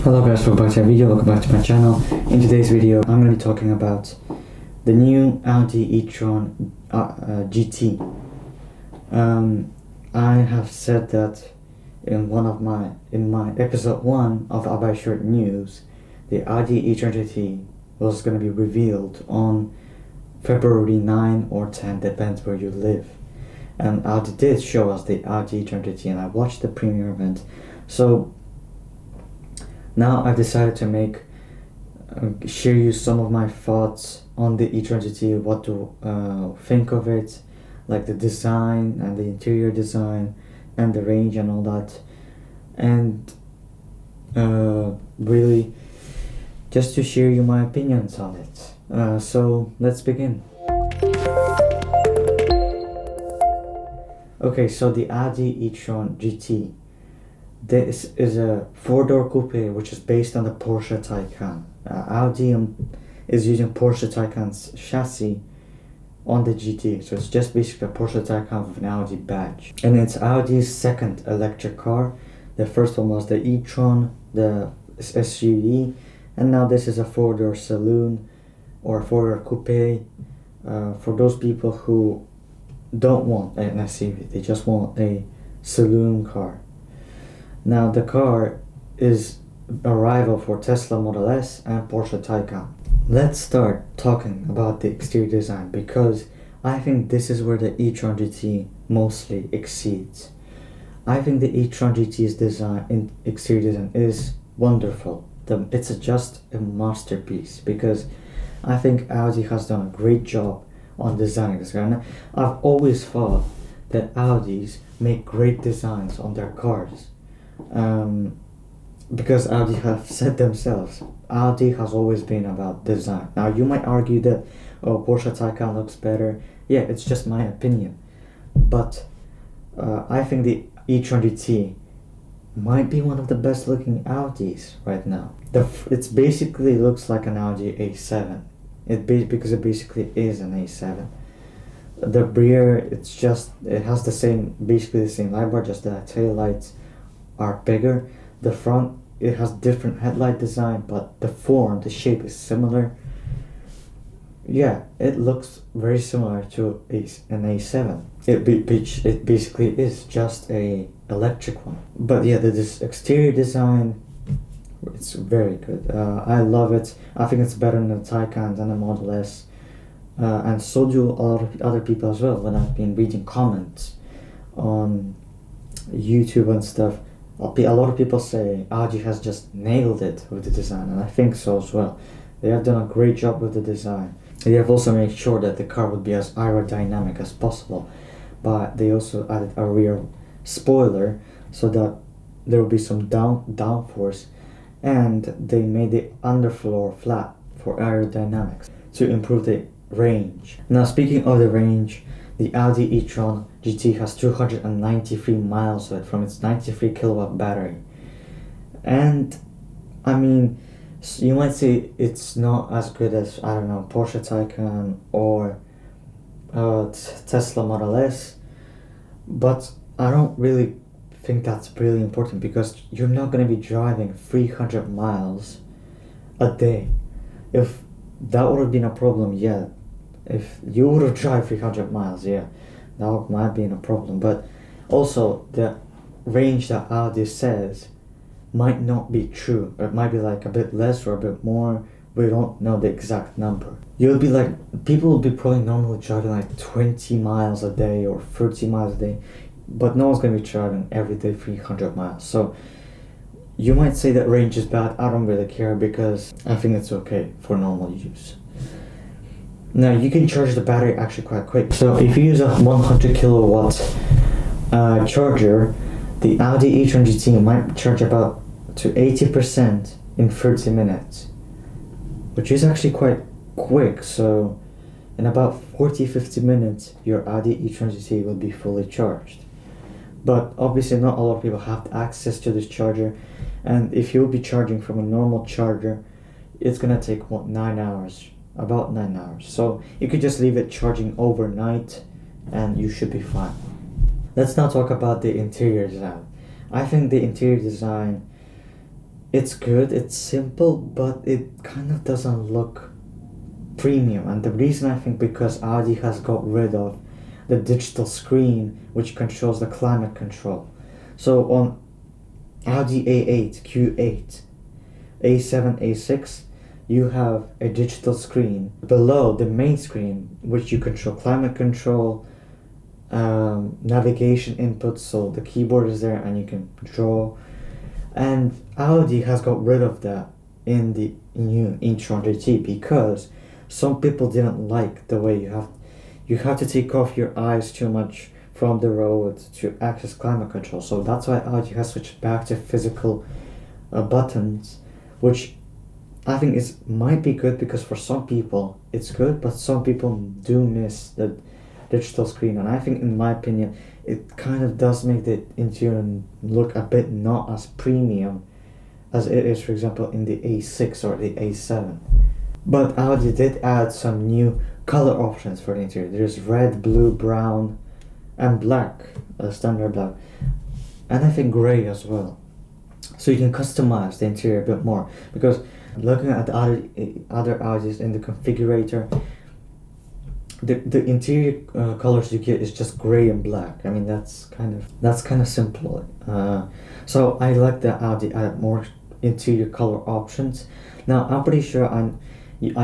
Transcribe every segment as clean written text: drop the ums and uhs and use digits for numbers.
Hello guys, welcome back to a video, welcome back to my channel. In today's video, I'm going to be talking about the new Audi e-tron GT. I have said that in my episode 1 of Audi Short News, the Audi e-tron GT was going to be revealed on February 9 or 10, depends where you live. And Audi did show us the Audi e-tron GT, and I watched the premiere event. So now I've decided to share you some of my thoughts on the e-tron GT, what to think of it, like the design and the interior design and the range and all that, and really just to share you my opinions on it. So let's begin. Okay, so the Audi e-tron GT. This is a four-door coupe which is based on the Porsche Taycan. Audi is using Porsche Taycan's chassis on the GT, so it's just basically a Porsche Taycan with an Audi badge. And it's Audi's second electric car. The first one was the e-tron, the SUV, and now this is a four-door saloon or four-door coupe for those people who don't want an SUV, they just want a saloon car. Now the car is a rival for Tesla Model S and Porsche Taycan. Let's start talking about the exterior design, because I think this is where the e-tron GT mostly exceeds. I think the e-tron GT's exterior design is wonderful. It's just a masterpiece, because I think Audi has done a great job on designing this car. And I've always thought that Audis make great designs on their cars. Because Audi have said themselves, Audi has always been about design. Now you might argue that Porsche Taycan looks better. Yeah, it's just my opinion. But I think the e-tron GT might be one of the best looking Audis right now. It basically looks like an Audi A7. Because it basically is an A7. The rear, it has basically the same light bar, just the tail lights are bigger. The front, it has different headlight design, but the shape is similar. Yeah, it looks very similar to an A7. It basically is just a electric one. But yeah, this exterior design, it's very good. I love it. I think it's better than the Taycan and the Model S. And so do a lot of other people as well. When I've been reading comments on YouTube and stuff, a lot of people say Audi has just nailed it with the design, and I think so as well. They have done a great job with the design. They have also made sure that the car would be as aerodynamic as possible, but they also added a rear spoiler so that there will be some downforce, and they made the underfloor flat for aerodynamics to improve the range. Now speaking of the range, the Audi e-tron GT has 293 miles of it from its 93 kilowatt battery. And I mean, you might say it's not as good as, I don't know, Porsche Taycan or Tesla Model S, but I don't really think that's really important, because you're not going to be driving 300 miles a day. If that would have been a problem, yeah. If you would have driven 300 miles, yeah, that might be a problem. But also, the range that Audi says might not be true. It might be like a bit less or a bit more. We don't know the exact number. People will be probably normally driving like 20 miles a day or 30 miles a day, but no one's going to be driving every day 300 miles. So you might say that range is bad. I don't really care, because I think it's okay for normal use. Now you can charge the battery actually quite quick. So if you use a 100 kilowatt charger, the Audi e-tron GT might charge about to 80% in 30 minutes, which is actually quite quick. So in about 40-50 minutes, your Audi e-tron GT will be fully charged. But obviously not a lot of people have access to this charger, and if you'll be charging from a normal charger, it's gonna take about 9 hours. So you could just leave it charging overnight and you should be fine. Let's now talk about the interior design. I think the interior design It's good, it's simple, but it kind of doesn't look premium. And the reason, I think, because Audi has got rid of the digital screen which controls the climate control. So on Audi A8, Q8, A7, A6, you have a digital screen below the main screen which you control climate control, navigation input, so the keyboard is there and you can draw. And Audi has got rid of that in the new e-tron GT because some people didn't like the way you have to take off your eyes too much from the road to access climate control. So that's why Audi has switched back to physical buttons, which I think might be good because for some people it's good, but some people do miss the digital screen. And I think, in my opinion, it kind of does make the interior look a bit not as premium as it is, for example, in the A6 or the A7. But Audi did add some new color options for the interior. There's red, blue, brown, and black, standard black, and I think gray as well. So you can customize the interior a bit more, because looking at the other Audis in the configurator, the interior colors you get is just gray and black. I mean, that's kind of simple. So I like that Audi add more interior color options. Now I'm pretty sure I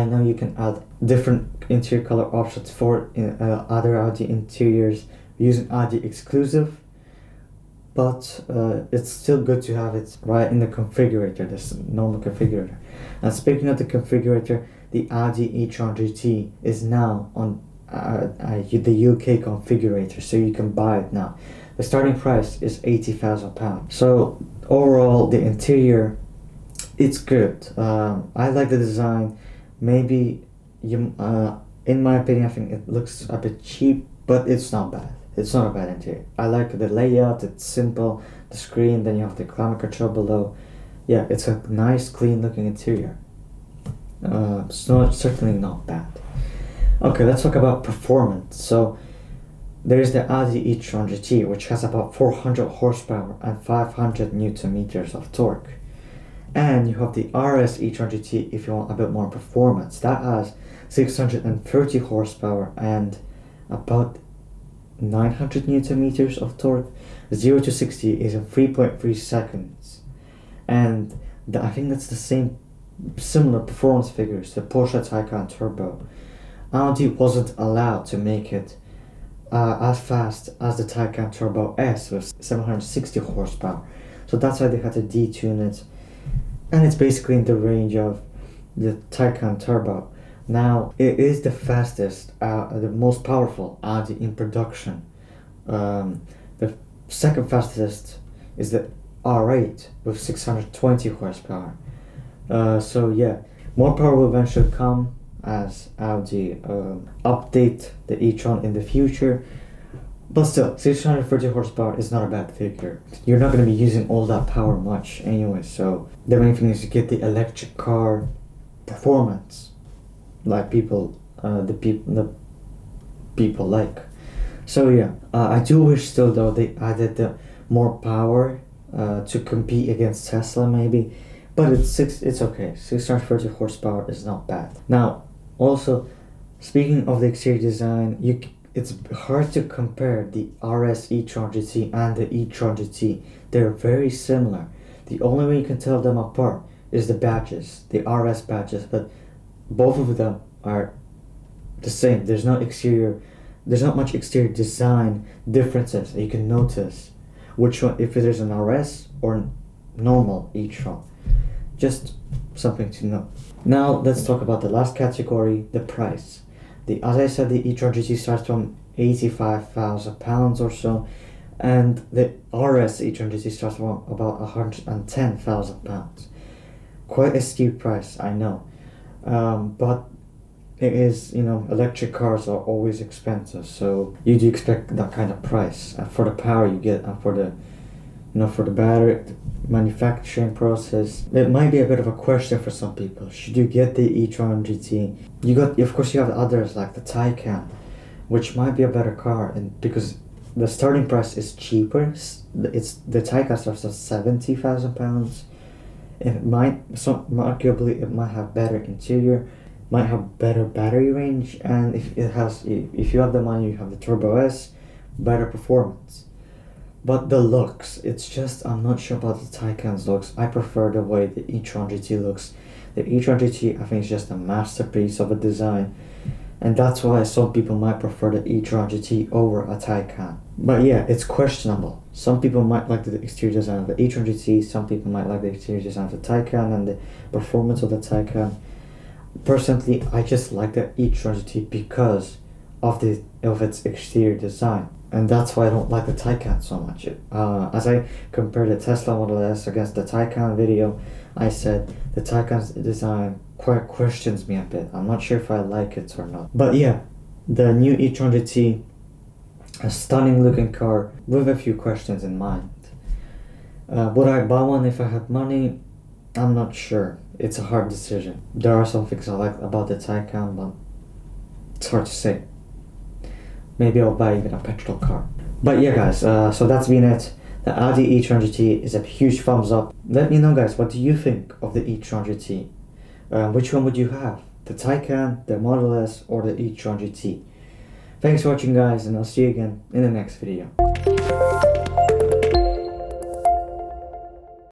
know you can add different interior color options for other Audi interiors using Audi exclusive, but it's still good to have it right in the configurator, this normal configurator. And speaking of the configurator, the Audi e-tron GT is now on the UK configurator, so you can buy it now. The starting price is £80,000. So overall, the interior, it's good. I like the design. Maybe in my opinion, I think it looks a bit cheap, but it's not bad. It's not a bad interior. I like the layout. It's simple. The screen. Then you have the climate control below. Yeah, it's a nice, clean looking interior. It's certainly not bad. Okay, let's talk about performance. So there's the Audi e-tron GT, which has about 400 horsepower and 500 newton meters of torque. And you have the RS e-tron GT if you want a bit more performance. That has 630 horsepower and about 900 newton meters of torque. 0 to 60 is in 3.3 seconds. And I think that's the similar performance figures to Porsche Taycan Turbo. Audi wasn't allowed to make it as fast as the Taycan Turbo S with 760 horsepower. So that's why they had to detune it. And it's basically in the range of the Taycan Turbo. Now, it is the fastest, the most powerful Audi in production. The second fastest is the R8 with 620 horsepower. So yeah, more power will eventually come as Audi update the e-tron in the future. But still, 630 horsepower is not a bad figure. You're not going to be using all that power much anyway, so the main thing is to get the electric car performance like the people like. So yeah, I do wish still though they added the more power to compete against Tesla maybe, but it's okay. 630 horsepower is not bad. Now, also, speaking of the exterior design, it's hard to compare the RS e-tron GT and the e-tron GT. They're very similar. The only way you can tell them apart is the badges, the RS badges, but both of them are the same. There's not much exterior design differences that you can notice which one, if there's an RS or normal e-tron. Just something to know. Now let's talk about the last category, the price. As I said, the e-tron GT starts from £85,000 or so, and the RS e-tron GT starts from about £110,000. Quite a steep price, I know, but it is, electric cars are always expensive, so you do expect that kind of price for the power you get and for the battery manufacturing process. It might be a bit of a question for some people. Should you get the e-tron GT? Of course you have others like the Taycan, which might be a better car, and because the starting price is cheaper. The Taycan starts at £70,000, Arguably it might have better interior, might have better battery range, and if you have the money, you have the Turbo S, better performance. But the looks, it's just, I'm not sure about the Taycan's looks. I prefer the way the e-tron GT looks. The e-tron GT, I think, is just a masterpiece of a design. And that's why some people might prefer the e-tron GT over a Taycan. But yeah, it's questionable. Some people might like the exterior design of the e-tron GT, some people might like the exterior design of the Taycan and the performance of the Taycan. Personally, I just like the e-tron GT because of its exterior design. And that's why I don't like the Taycan so much. As I compared the Tesla Model S against the Taycan video, I said the Taycan's design quite questions me a bit. I'm not sure if I like it or not. But yeah, the new e-tron GT, a stunning looking car with a few questions in mind. Would I buy one if I had money? I'm not sure. It's a hard decision. There are some things I like about the Taycan, but it's hard to say. Maybe I'll buy even a petrol car. But yeah guys, so that's been it. The Audi e-tron GT is a huge thumbs up. Let me know guys, what do you think of the e-tron GT? Which one would you have? The Taycan, the Model S, or the e-tron GT? Thanks for watching guys, and I'll see you again in the next video.